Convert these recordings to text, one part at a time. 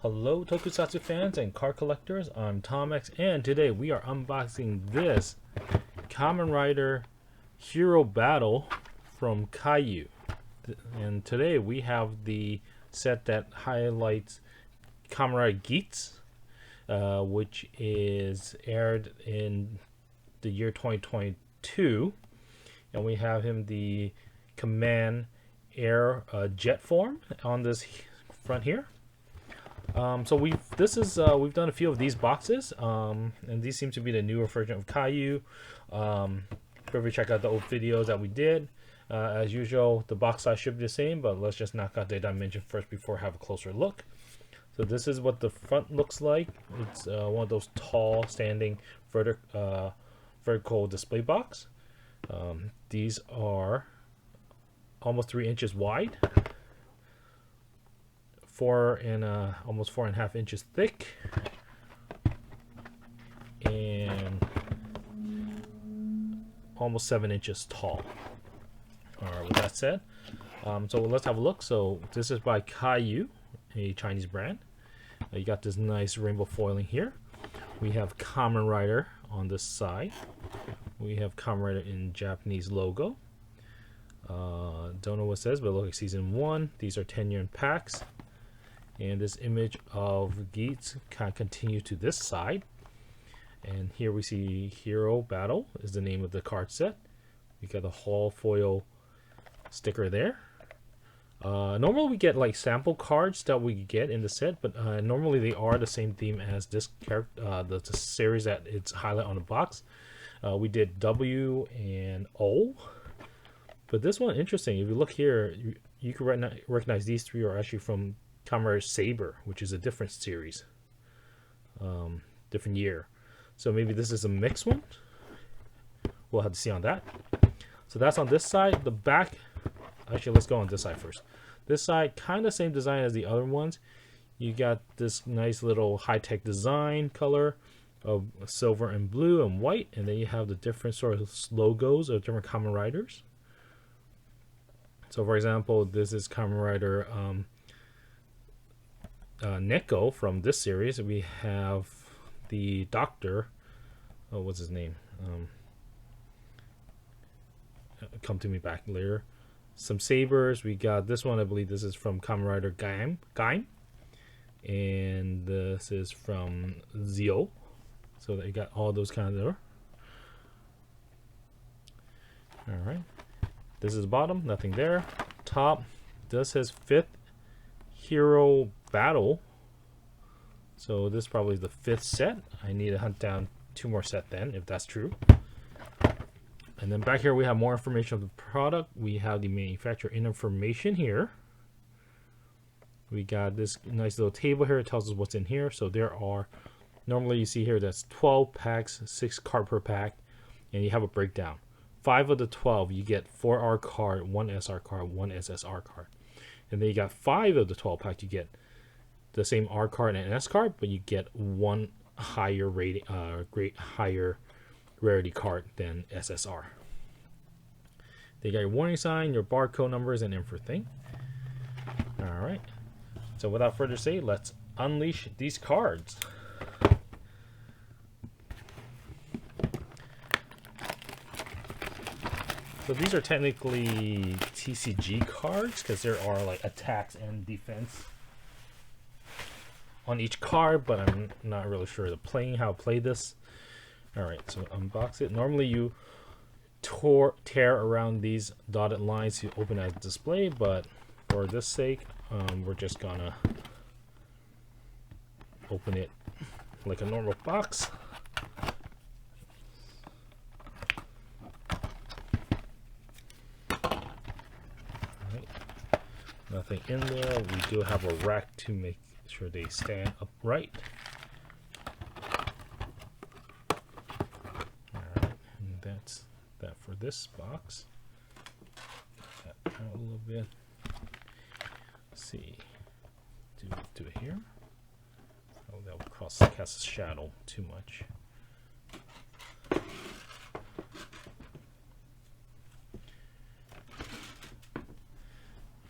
Hello Tokusatsu fans and card collectors, I'm Tomex and today we are unboxing this Kamen Rider Hero Battle from Kayou. And today we have the set that highlights Kamen Rider Geats, which is aired in the year 2022. And we have him the Kamen Air jet form on this front here. So we've done a few of these boxes, and these seem to be the newer version of Kayou. Feel free to check out the old videos that we did. As usual, the box size should be the same, but let's just knock out the dimension first before I have a closer look. So this is what the front looks like. It's one of those tall, standing, vertical display box. These are almost 3 inches wide. Almost 4.5 inches thick, and almost 7 inches tall. Alright, with that said, so let's have a look. So this is by Kayou, a Chinese brand. You got this nice rainbow foiling here. We have Kamen Rider on this side. We have Kamen Rider in Japanese logo. Don't know what it says, but it looks like season 1. These are 10-year packs. And this image of Geats kind of continues to this side. And here we see Hero Battle is the name of the card set. We got a Hall foil sticker there. Normally we get like sample cards that we get in the set, but normally they are the same theme as this character, the series that it's highlighted on the box. We did W and O. But this one, interesting. If you look here, you can recognize these three are actually from Kamen Rider Saber, which is a different series, different year. So maybe this is a mixed one. We'll have to see on that. So that's on this side. The back, actually, let's go on this side first. This side, kind of same design as the other ones. You got this nice little high-tech design color of silver and blue and white, and then you have the different sort of logos of different Kamen Riders. So, for example, this is Kamen Rider Neko from this series. We have the doctor. Oh, what's his name? Come to me back later. Some sabers. We got this one. I believe this is from Kamen Rider Gaim, and this is from Zio. So they got all those kind of there. All right. This is bottom. Nothing there. Top. This says 5th Hero Battle. So this probably is the 5th set. I need to hunt down 2 more sets then, if that's true. And then back here we have more information of the product. We have the manufacturer information here. We got this nice little table here. It tells us what's in here. So there are, normally you see here that's 12 packs, 6 card per pack, and you have a breakdown. 5 of the 12 you get 4R card, 1 SR card, 1 SSR card. And then you got 5 of the 12 packs, you get the same R card and S card, but you get 1 higher rating, higher rarity card than SSR. They got your warning sign, your barcode numbers, and everything. All right. So without further ado, let's unleash these cards. So these are technically TCG cards because there are like attacks and defense on each card, but I'm not really sure how to play this. All right, so unbox it. Normally you tear around these dotted lines to open as display, but for this sake, we're just gonna open it like a normal box. Nothing in there. We do have a rack to make sure they stand upright. Alright, and that's that for this box. That out a little bit. Let's see. Do it here. Oh, that would cast a shadow too much.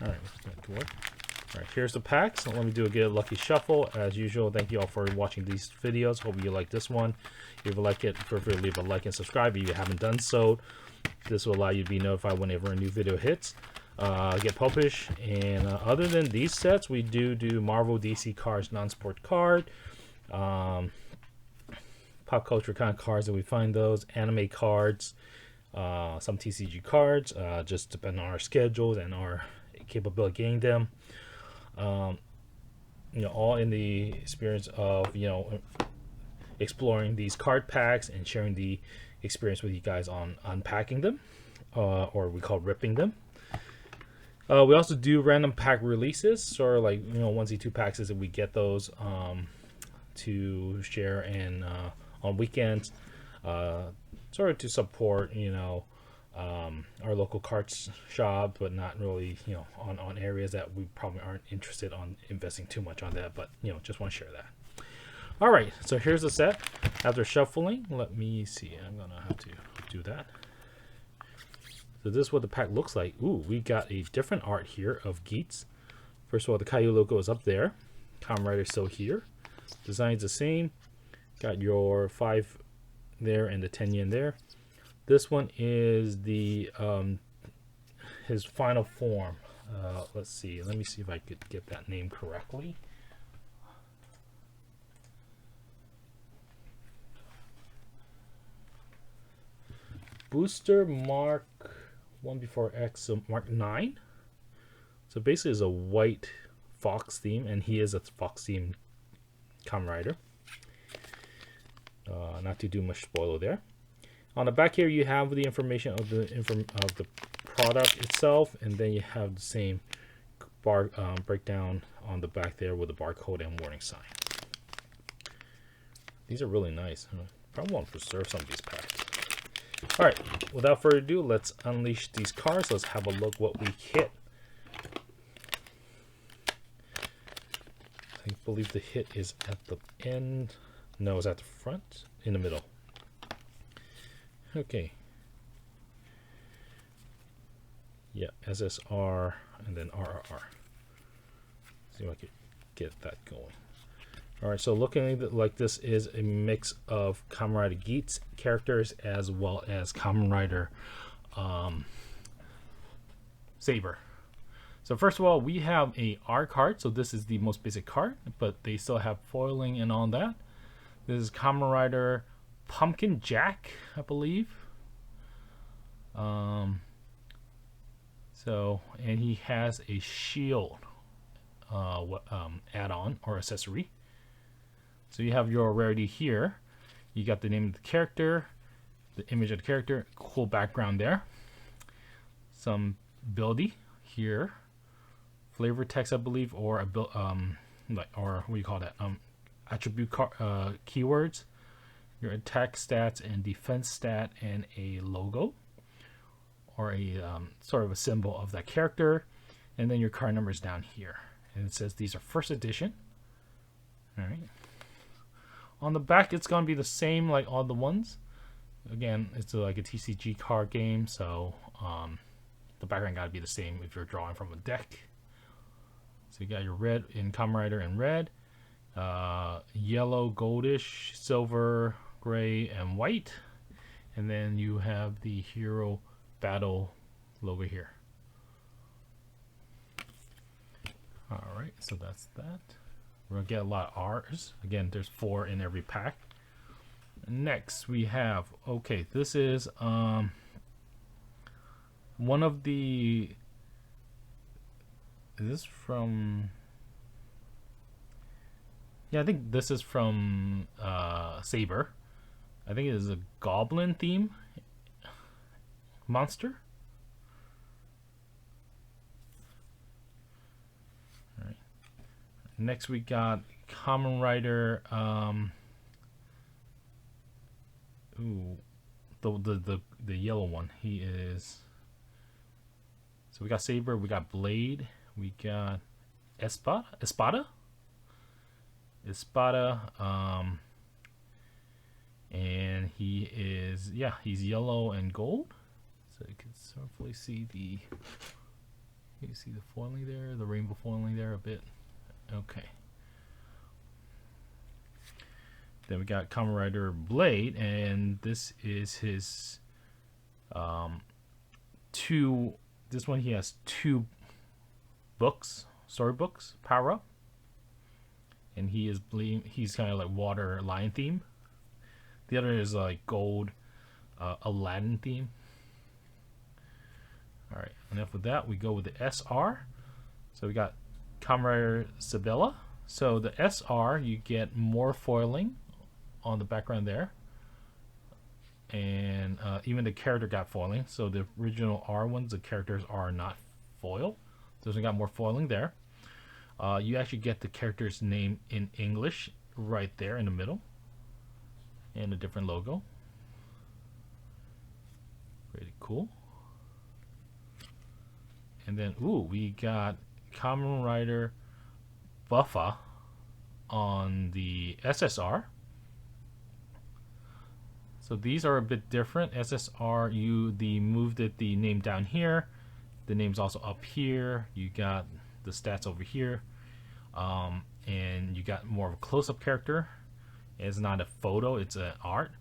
Alright, back to work. Alright, here's the packs. Let me do a lucky shuffle as usual. Thank you all for watching these videos. Hope you like this one. If you like it, feel free to leave a like and subscribe if you haven't done so. This will allow you to be notified whenever a new video hits, get published. And other than these sets, we do Marvel, DC cards, non-sport card, pop culture kind of cards that we find those, anime cards, some TCG cards, just depending on our schedules and our capability of getting them. All in the experience of exploring these card packs and sharing the experience with you guys on unpacking them, or we call ripping them. We also do random pack releases, sort of like onesie two packs, as we get those to share and on weekends, sort of to support our local cards shop, but not really on areas that we probably aren't interested on investing too much on that, but just want to share that. All right, so here's the set. After shuffling, let me see, I'm gonna have to do that. So this is what the pack looks like. Ooh, we got a different art here of Geats. First of all, the Kayou logo is up there. Kamen Rider still here. Design's the same. Got your 5 there and the 10 yen there. This one is the his final form. Let's see. Let me see if I could get that name correctly. Booster Mark 1 before X, so Mark 9. So basically it's a white fox theme, and he is a fox theme Kamen Rider. Not to do much spoiler there. On the back here you have the information of the product itself, and then you have the same bar breakdown on the back there with the barcode and warning sign. These are really nice. Probably want to preserve some of these packs. All right, without further ado, let's unleash these cards. Let's have a look what we hit. I believe the hit is at the end. No, it's at the front, in the middle. Okay. Yeah, SSR and then RRR. See if I could get that going. All right, so looking like this is a mix of Kamen Rider Geats characters as well as Kamen Rider Saber. So first of all, we have a R card. So this is the most basic card, but they still have foiling and all that. This is Kamen Rider Pumpkin Jack, I believe. And he has a shield add-on or accessory. So you have your rarity here. You got the name of the character, the image of the character, cool background there. Some ability here, flavor text, I believe, or or what do you call that? Attribute keywords, your attack stats and defense stat, and a logo or a sort of a symbol of that character, and then your card numbers down here. And it says these are first edition. All right. On the back, it's going to be the same like all the ones. Again, it's like a TCG card game, so the background got to be the same if you're drawing from a deck. So you got your red in Kamen Rider in red, yellow, goldish, silver, gray, and white. And then you have the Hero Battle logo here. All right, so that's that. We're gonna get a lot of R's. Again, there's 4 in every pack. Next we have, okay, this is one of the, is this from, yeah, I think this is from Saber. I think it is a goblin theme monster. Next we got Kamen Rider the yellow one. He is, so we got Saber, we got Blade, we got Espada, and he is, yeah, he's yellow and gold. So you can hopefully see the You see the foiling there, the rainbow foiling there a bit. Okay. Then we got Kamen Rider Blade, and this is his this one he has 2 books, storybooks, power up. And he's kind of like water lion theme. The other is like gold Aladdin theme. Alright, enough with that. We go with the SR. So we got Kamen Rider Sabella. So the SR, you get more foiling on the background there. And even the character got foiling. So the original R ones, the characters are not foiled. So we got more foiling there. You actually get the character's name in English right there in the middle. And a different logo. Pretty cool. And then, ooh, we got Kamen Rider Buffa on the SSR. So these are a bit different. SSR, moved the name down here. The name's also up here. You got the stats over here. And you got more of a close-up character. It's not a photo, it's an art.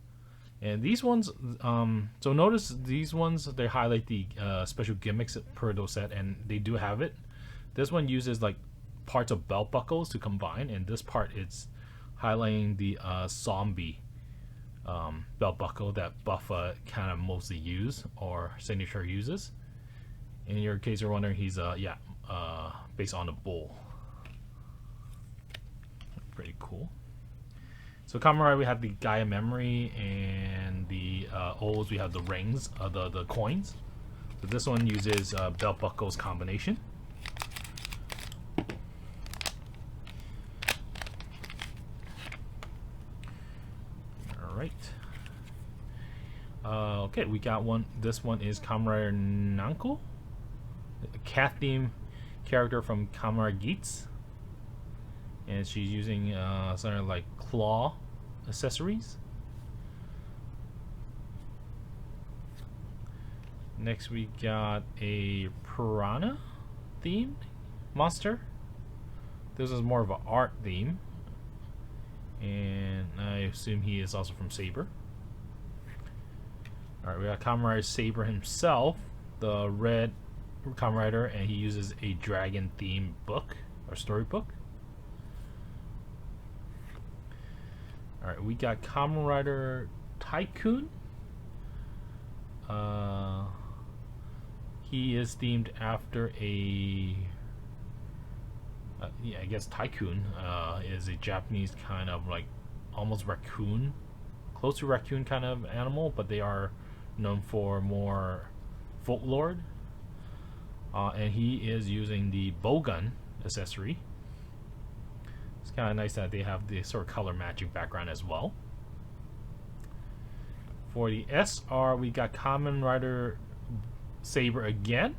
And these ones, so notice these ones, they highlight the special gimmicks per those set, and they do have it. This one uses like parts of belt buckles to combine, and this part it's highlighting the zombie belt buckle that Buffa kind of mostly use or signature uses. In your case, you're wondering, he's based on a bull. Pretty cool. So Kamen Rider, we have the Gaia memory, and the O's, we have the rings, the coins. So this one uses belt buckles combination. All right. Okay, we got one. This one is Kamen Rider Nanko, a cat theme character from Kamen Rider Geats. And she's using something like claw accessories. Next we got a piranha themed monster. This is more of an art theme, and I assume he is also from Saber. Alright, we got Kamen Rider Saber himself, the red Kamen Rider, and he uses a dragon themed book or storybook. Alright, we got Kamen Rider Tycoon. He is themed after I guess Tycoon is a Japanese kind of like almost raccoon, close to raccoon kind of animal, but they are known for more folklore. And he is using the bowgun accessory. It's kind of nice that they have the sort of color matching background as well. For the SR, we got Kamen Rider Saber again.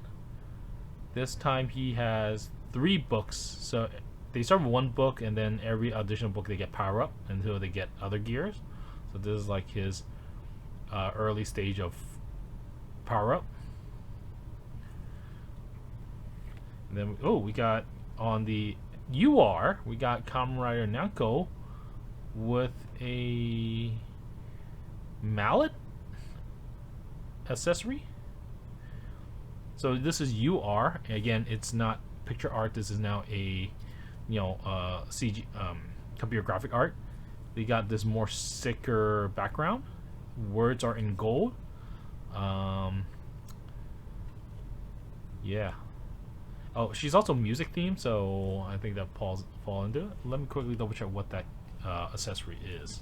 This time he has 3 books. So they start with 1 book, and then every additional book they get power up until they get other gears. So this is like his early stage of power up. And then we got on the UR, we got Kamen Rider Nanko with a mallet accessory. So this is UR. Again, it's not picture art. This is now a CG computer graphic art. They got this more sicker background. Words are in gold. Yeah. Oh, she's also music themed, so I think that falls into it. Let me quickly double check what that accessory is.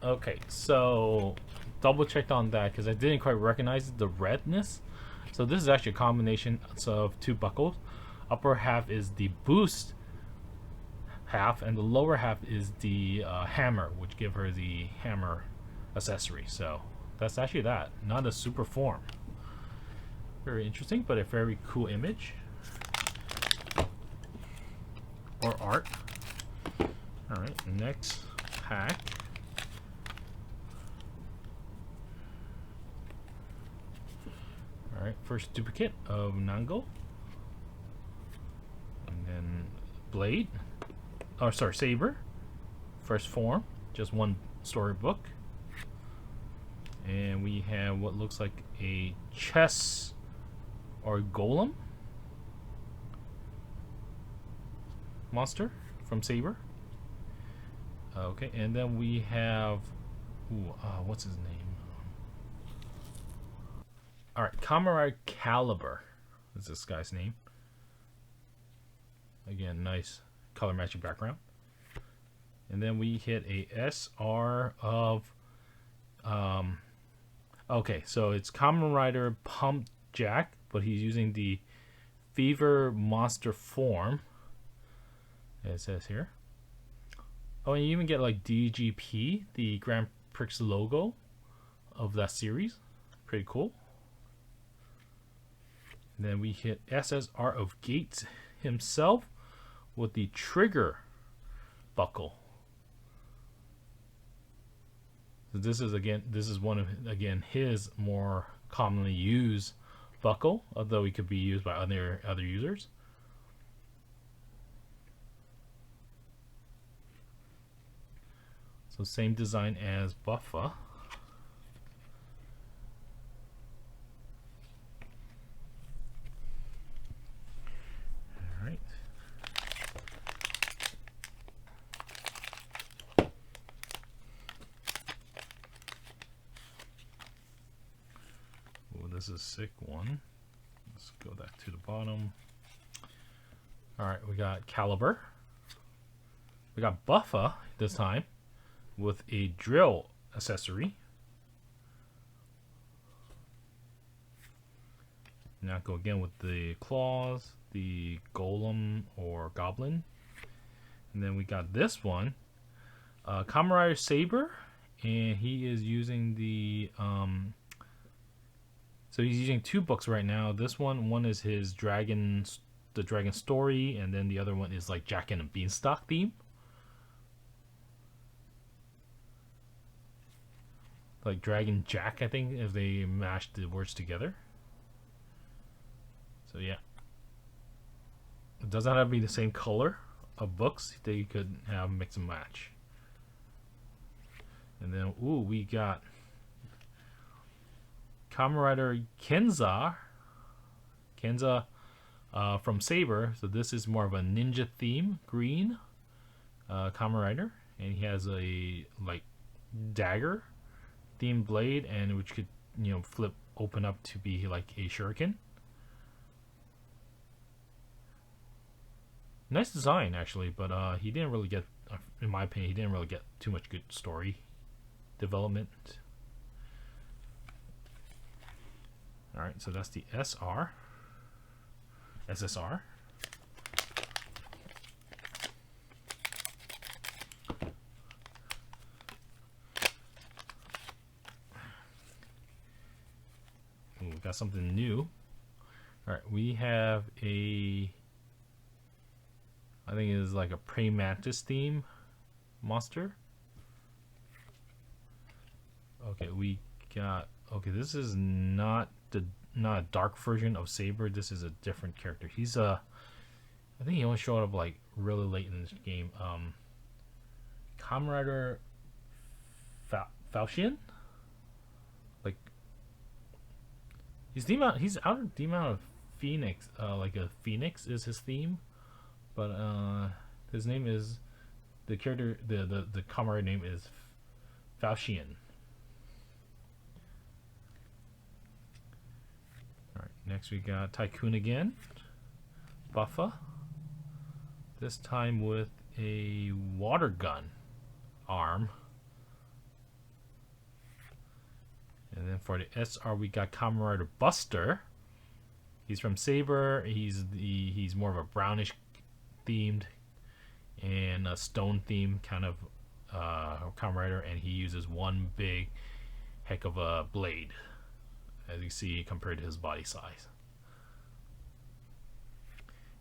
Okay, so double checked on that because I didn't quite recognize the redness. So this is actually a combination of 2 buckles. Upper half is the boost half, and the lower half is the hammer, which give her the hammer accessory. So that's actually that, not a super form. Very interesting, but a very cool image or art. All right, next pack. All Alright, first duplicate of Nango. And then Blade. Oh, sorry, Saber. First form. Just one storybook. And we have what looks like a chess or golem monster from Saber. Okay, and then we have what's his name? Alright, Kamen Caliber is this guy's name. Again, nice color matching background. And then we hit a SR of okay, so it's Kamen Rider Pump Jack, but he's using the Fever Monster form. It says here. Oh, and you even get like DGP, the Grand Prix logo of that series. Pretty cool. And then we hit SSR of Geats himself with the trigger buckle. So this is one of his more commonly used buckle, although it could be used by other users. So same design as Buffa. Alright. Oh, this is a sick one. Let's go back to the bottom. Alright, we got Caliber. We got Buffa this time with a drill accessory. Now go again with the claws, the golem or goblin. And then we got this one, Kamen Rider Saber, and he is using the so he's using two books right now. This one is his dragon story, and then the other one is like Jack and the Beanstalk theme. Like Dragon Jack, I think, if they mashed the words together. So yeah, it doesn't have to be the same color of books. They could have mix and match. And then we got Kamen Rider Kenza from Saber. So this is more of a ninja theme, green Kamen Rider, and he has a like dagger themed blade, and which could open up to be like a shuriken. Nice design actually, but he didn't really get, in my opinion, he didn't really get too much good story development. Alright, so that's the SSR. Ooh, we got something new. Alright, we have I think it is like a praying mantis theme monster. Okay, we got, this is not a dark version of Saber. This is a different character. He's I think he only showed up like really late in this game. Kamen Rider Falchion? Like he's out of Demon of Phoenix. Like a phoenix is his theme. But his name is, the character, the Kamen Rider name is Falchion. Alright, next we got Tycoon again. Buffa. This time with a water gun arm. And then for the SR we got Kamen Rider Buster. He's from Saber. He's more of a brownish themed and a stone themed kind of Kamen Rider, and he uses one big heck of a blade, as you see, compared to his body size.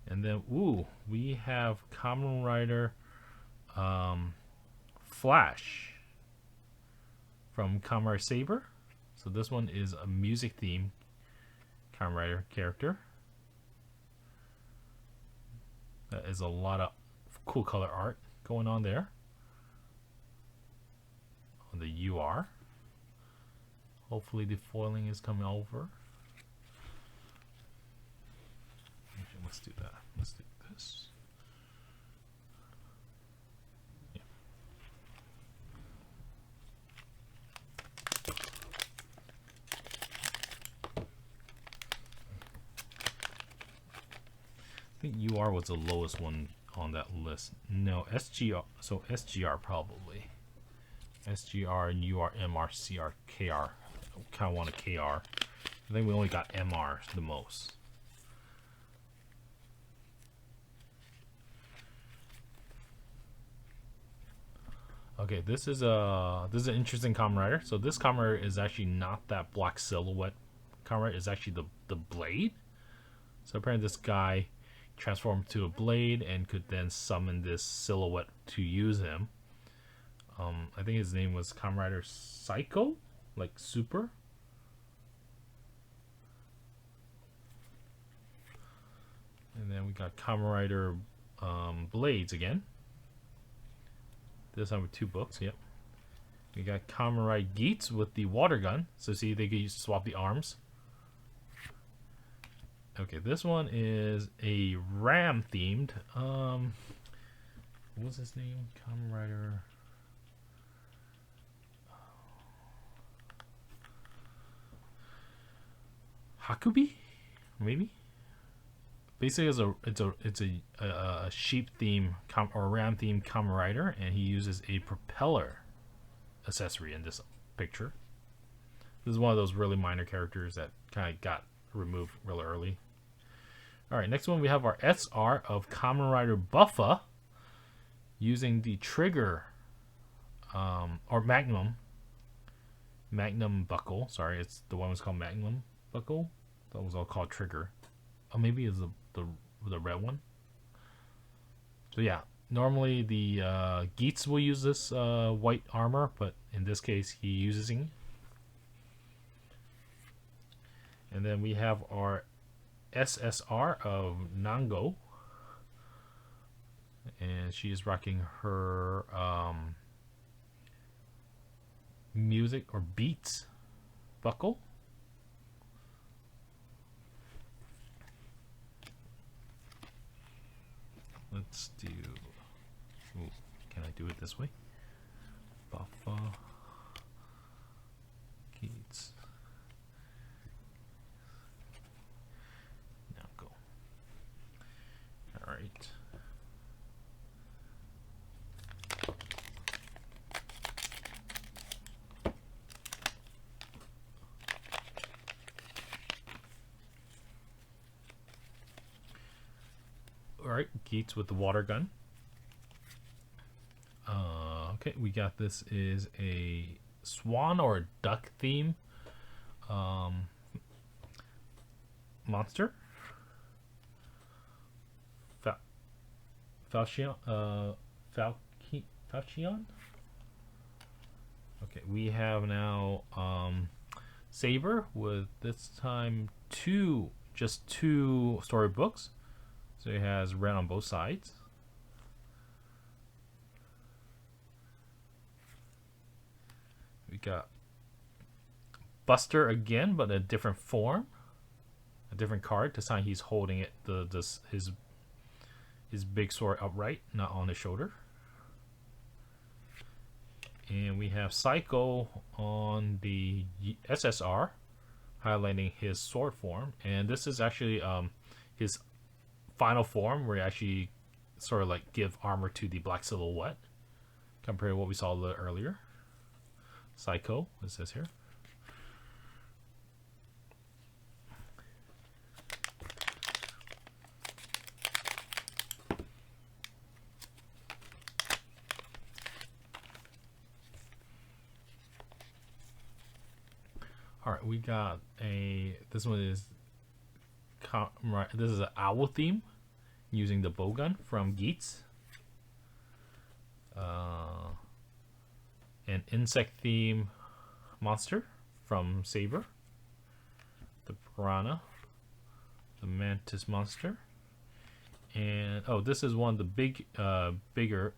And then we have Kamen Rider Flash from Kamen Rider Saber. So this one is a music theme Kamen Rider character. That is a lot of cool color art going on there. On the UR. Hopefully the foiling is coming over. Okay, let's do that. Let's do this. Yeah. I think UR was the lowest one on that list. No, SGR. So SGR probably. SGR and UR, MR, CR, KR. I kind of want a KR. I think we only got MR the most. Okay, this is an interesting Kamen Rider. So this Kamen Rider is actually not that black silhouette Kamen Rider. It's actually the blade. So apparently this guy transformed to a blade and could then summon this silhouette to use him. I think his name was Kamen Rider Psycho, like super. And then we got Kamen Rider Blades again. This time with 2 books, yep. We got Kamen Rider Geats with the water gun. So see, they could swap the arms. Okay, this one is a ram themed. What was his name? Kamen Rider. Hakubi, maybe. Basically, it's a sheep theme or ram themed Kamen Rider, and he uses a propeller accessory in this picture. This is one of those really minor characters that kind of got removed really early. All right, next one we have our SR of Kamen Rider Buffa using the trigger or Magnum buckle. Sorry, it's the one was called Magnum buckle. That was all called trigger. Oh, maybe it's the red one. So yeah, normally the Geats will use this white armor, but in this case he uses it. And then we have our SSR of Nango, and she is rocking her music or beats buckle. Let's do. Ooh, can I do it this way? Buffa. Geats. Now go. All right. Alright, Geats with the water gun. Okay, we got this is a swan or a duck theme monster. Falchion. Falchion? Okay, we have now Saber with this time just two storybooks. So it has red on both sides. We got Buster again, but a different form, a different card. This time he's holding it his big sword upright, not on his shoulder. And we have Psycho on the SSR, highlighting his sword form. And this is actually his final form, where he actually sort of like give armor to the black silhouette, compared to what we saw a little earlier. Psycho, it says here. All right, we got this one is this is an owl theme using the bowgun from Geats. An insect theme monster from Saber, the piranha. the mantis monster. And oh, this is one of the bigger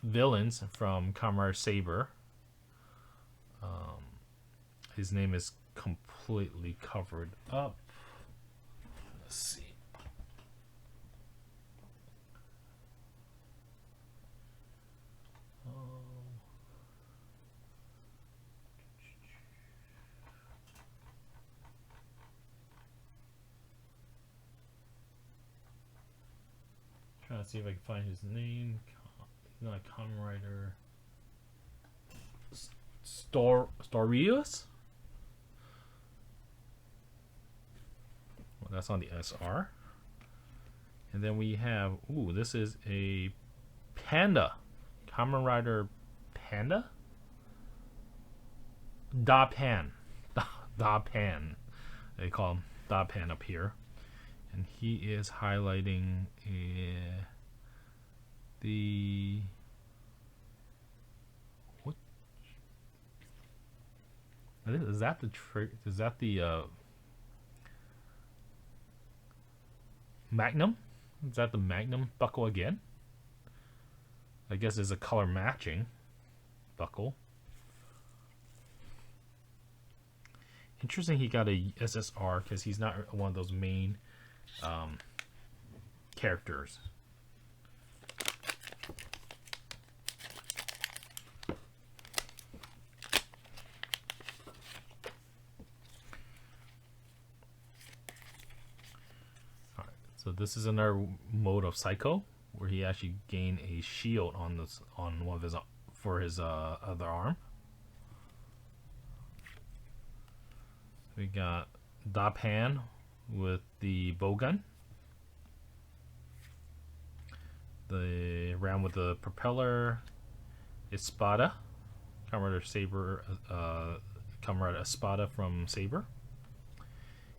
villains from Kamen Saber. His name is completely covered up. Let's see. Trying to see if I can find his name. He's not a common writer. Storius? Well, that's on the SR. And then we have, ooh, this is a Panda. Kamen Rider Panda? Da Pan. Da Pan. They call him Da Pan up here. And he is highlighting the what? Is that the is that the Magnum? Is that the Magnum buckle again? I guess it's a color matching buckle. Interesting he got a SSR because he's not one of those main characters. Alright, so this is another mode of Psycho where he actually gained a shield on this on one of his for his other arm. We got Dapan with the bowgun, the round with the propeller, Espada, Kamen Rider Saber, Kamen Rider Espada from Saber,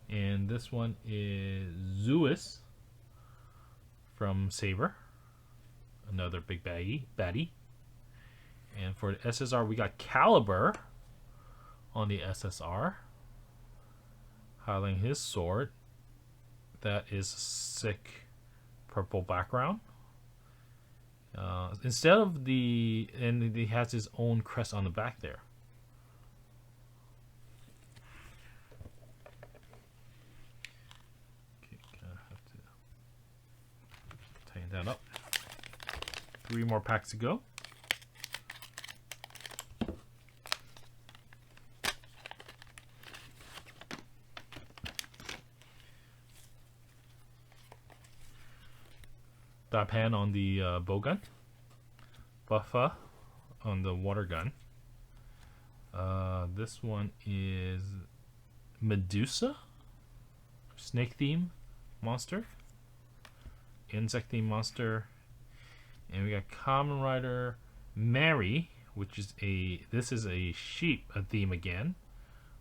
and this one is Zeus from Saber, another big baddie. And for the SSR, we got Caliber on the SSR, highlighting his sword. That is sick purple background. Instead of the, and he has his own crest on the back there. Okay, gonna have to tighten that up. 3 more packs to go. Dapan on the bowgun, Buffa on the water gun. This one is Medusa, snake theme monster, insect theme monster, and we got Kamen Rider Mary, which is this is a sheep theme again,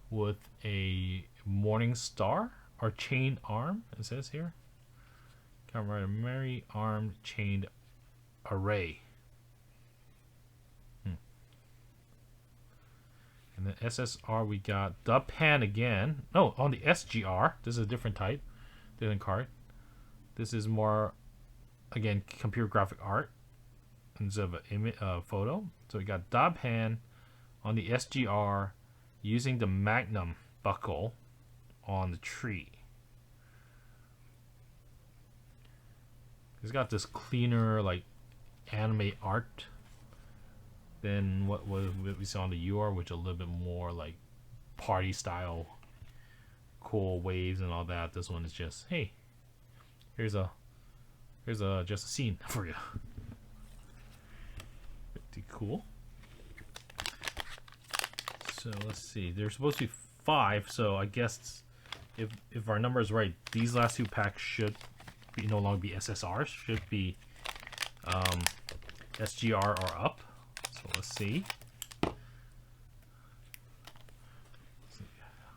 with a morning star or chain arm. It says here. Kamen Rider Mary armed chained array. And then SSR we got the Pan again. No, on the SGR. This is a different type, different card. This is more, again, computer graphic art instead of a photo. So we got Da Pan on the SGR using the Magnum buckle on the tree. He's got this cleaner, like, anime art than what we saw on the UR, which is a little bit more like party style, cool waves and all that. This one is just, hey, here's just a scene for you. Pretty cool. So let's see. There's supposed to be 5, so I guess if our number is right, these last 2 packs should no longer be SSRs, should be SGR or up. So let's see.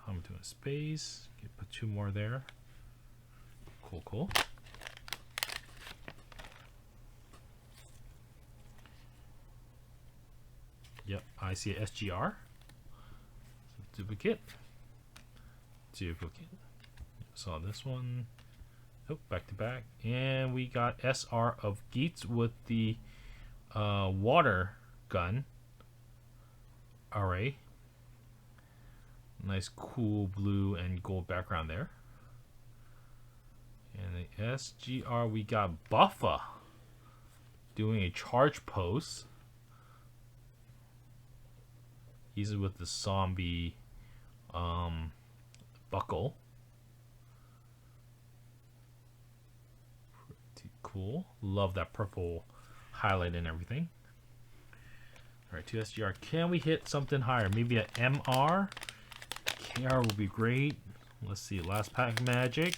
I'm doing space. Put 2 more there. Cool. Yep, I see a SGR. So duplicate. duplicate. Saw this one. Oh, back to back. And we got SR of Geats with the water gun array. Nice cool blue and gold background there. And the SGR, we got Buffa doing a charge pose. He's with the zombie buckle. Pretty cool. Love that purple highlight and everything. Alright, 2 SGR. Can we hit something higher? Maybe an MR? KR will be great. Let's see. Last pack magic.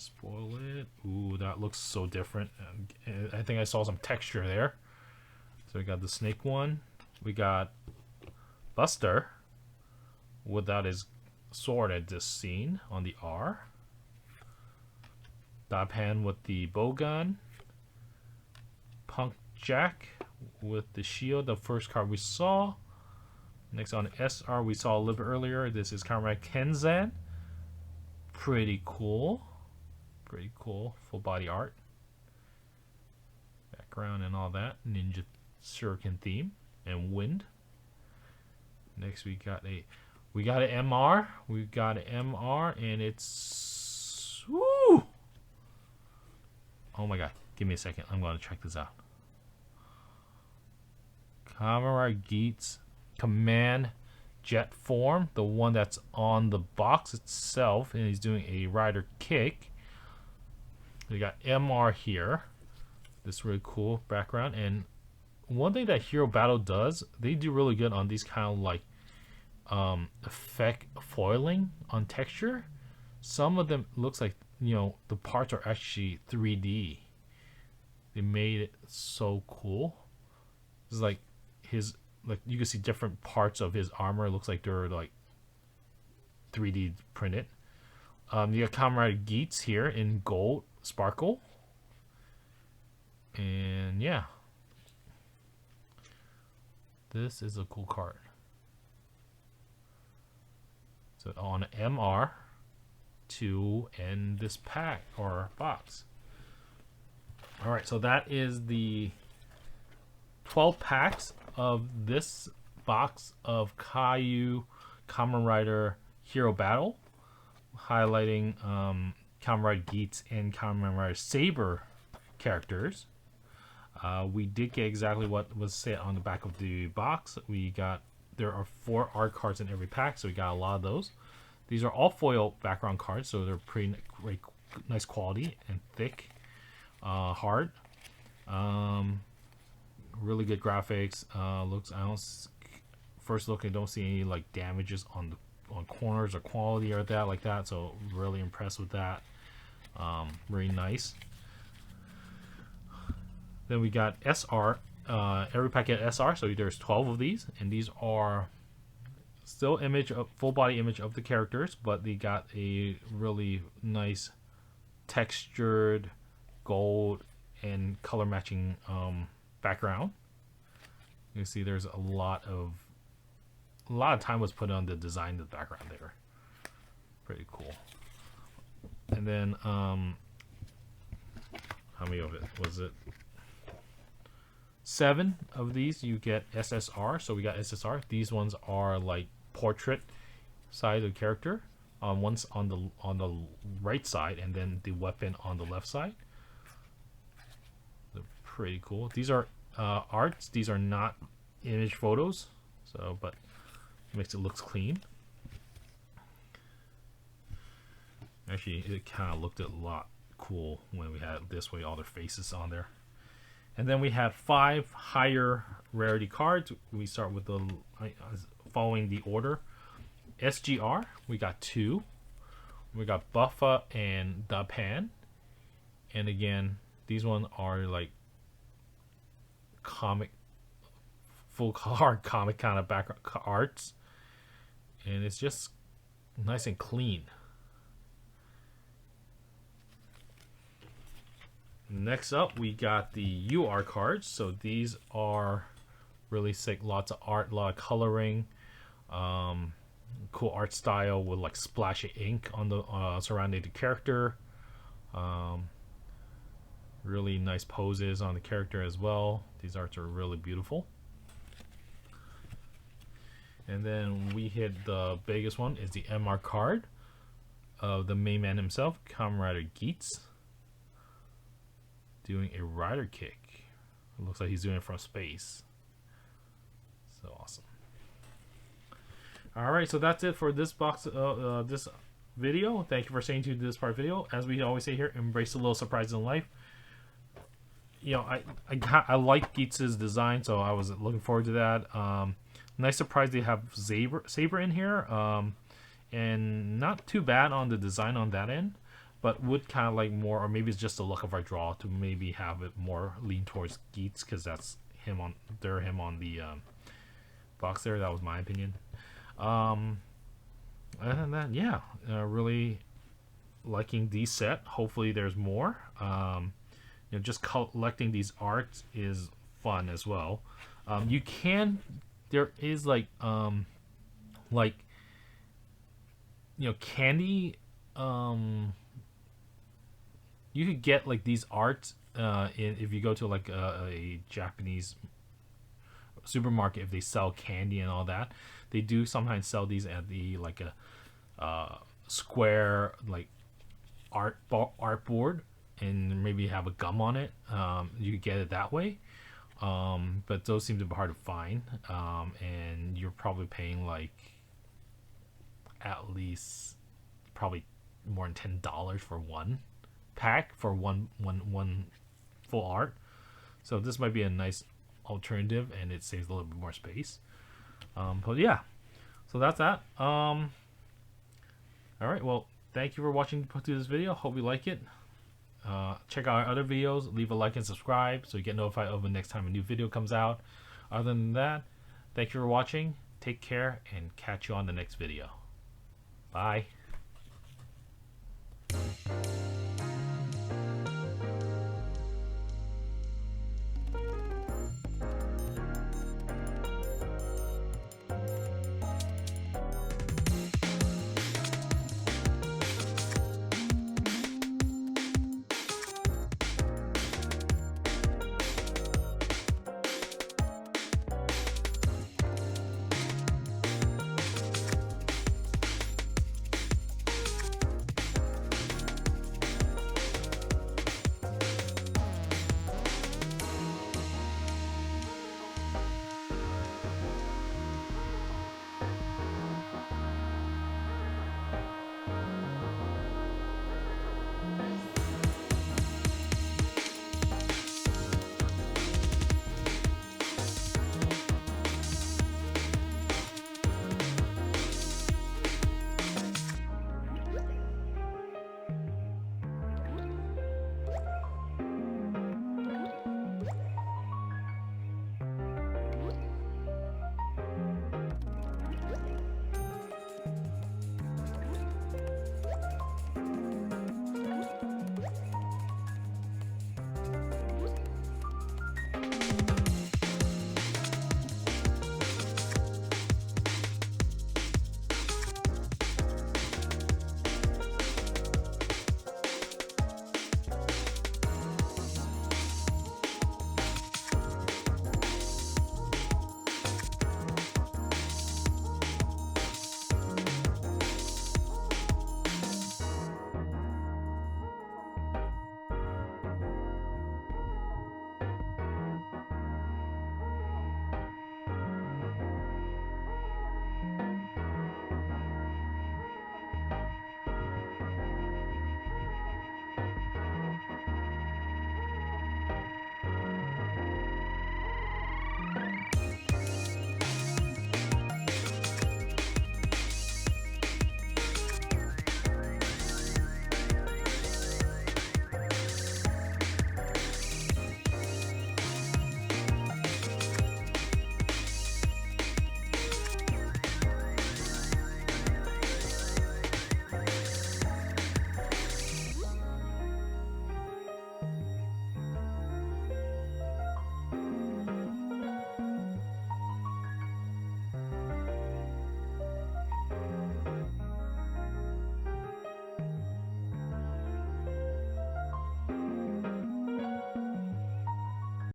Spoil it. Ooh, that looks so different. I think I saw some texture there. So we got the snake one. We got Buster without his sword at this scene on the R. Daphan with the bow gun. Punk Jack with the shield, the first card we saw. Next on SR we saw a little bit earlier. This is Kamen Kenzan. Pretty cool. Pretty cool. Full body art. Background and all that. Ninja Shuriken theme. And wind. Next we got an MR. We've got an MR and it's... Woo! Oh my god. Give me a second. I'm going to check this out. Kamen Geats Command Jet form. The one that's on the box itself. And he's doing a rider kick. We got MR here. This really cool background. And one thing that Hero Battle does, they do really good on these kind of like effect foiling on texture. Some of them looks like, you know, the parts are actually 3D. They made it so cool. It's like his, like you can see different parts of his armor. It looks like they're like 3D printed. You got Kamen Geats here in gold sparkle. And yeah. This is a cool card. So on MR to end this pack or box. Alright, so that is the 12 packs of this box of Kayou Kamen Rider Hero Battle, highlighting Kamen Rider Geats and Kamen Rider Saber characters. We did get exactly what was said on the back of the box. There are 4 art cards in every pack, so we got a lot of those. These are all foil background cards, so they're pretty great, nice quality and thick, hard. Really good graphics. First look, I don't see any like damages on corners or quality or that like that. So really impressed with that. Very nice. Then we got SR. Every packet SR, so there's 12 of these, and these are still full body image of the characters, but they got a really nice textured gold and color matching background. You can see there's a lot of time was put on the design of the background there. Pretty cool. And then how many of it was it? 7 of these you get SSR, so we got SSR. These ones are like portrait side of the character. One's on the right side, and then the weapon on the left side. They're pretty cool. These are arts. These are not image photos, so but it makes it looks clean. Actually, it kind of looked a lot cool when we had it this way, all their faces on there. And then we have 5 higher rarity cards. We start with the following the order. SGR, we got 2. We got Buffa and Daphan. And again, these ones are like comic, full hard comic kind of background arts. And it's just Nice and clean. Next up, we got the UR cards. So these are really sick. Lots of art, a lot of coloring. Cool art style with like splashy ink on the surrounding the character. Really nice poses on the character as well. These arts are really beautiful. And then we hit the biggest one is the MR card of the main man himself, Kamen Rider Geats, doing a rider kick. It looks like he's doing it from space. So awesome. Alright, so that's it for this box, this video. Thank you for staying tuned to this part of the video. As we always say here, embrace the little surprises in life. You know, I like Geats' design, so I was looking forward to that. Nice surprise they have Saber in here, and not too bad on the design on that end, but would kind of like more, or maybe it's just the look of our draw to maybe have it more lean towards Geats, because that's him on the box there. That was my opinion. Other than that, yeah, really liking these set. Hopefully there's more. You know, just collecting these arts is fun as well. You can, there is like you know, candy. You could get like these arts if you go to like a Japanese supermarket. If they sell candy and all that, they do sometimes sell these at the like a square like art board, and maybe have a gum on it. You could get it that way, but those seem to be hard to find, and you're probably paying like at least probably more than $10 for one pack for one full art. So this might be a nice alternative, and it saves a little bit more space. But yeah, so that's that. All right, well, thank you for watching through this video. Hope you like it. Check out our other videos, leave a like and subscribe so you get notified of the next time a new video comes out. Other than that, thank you for watching, take care, and catch you on the next video. Bye.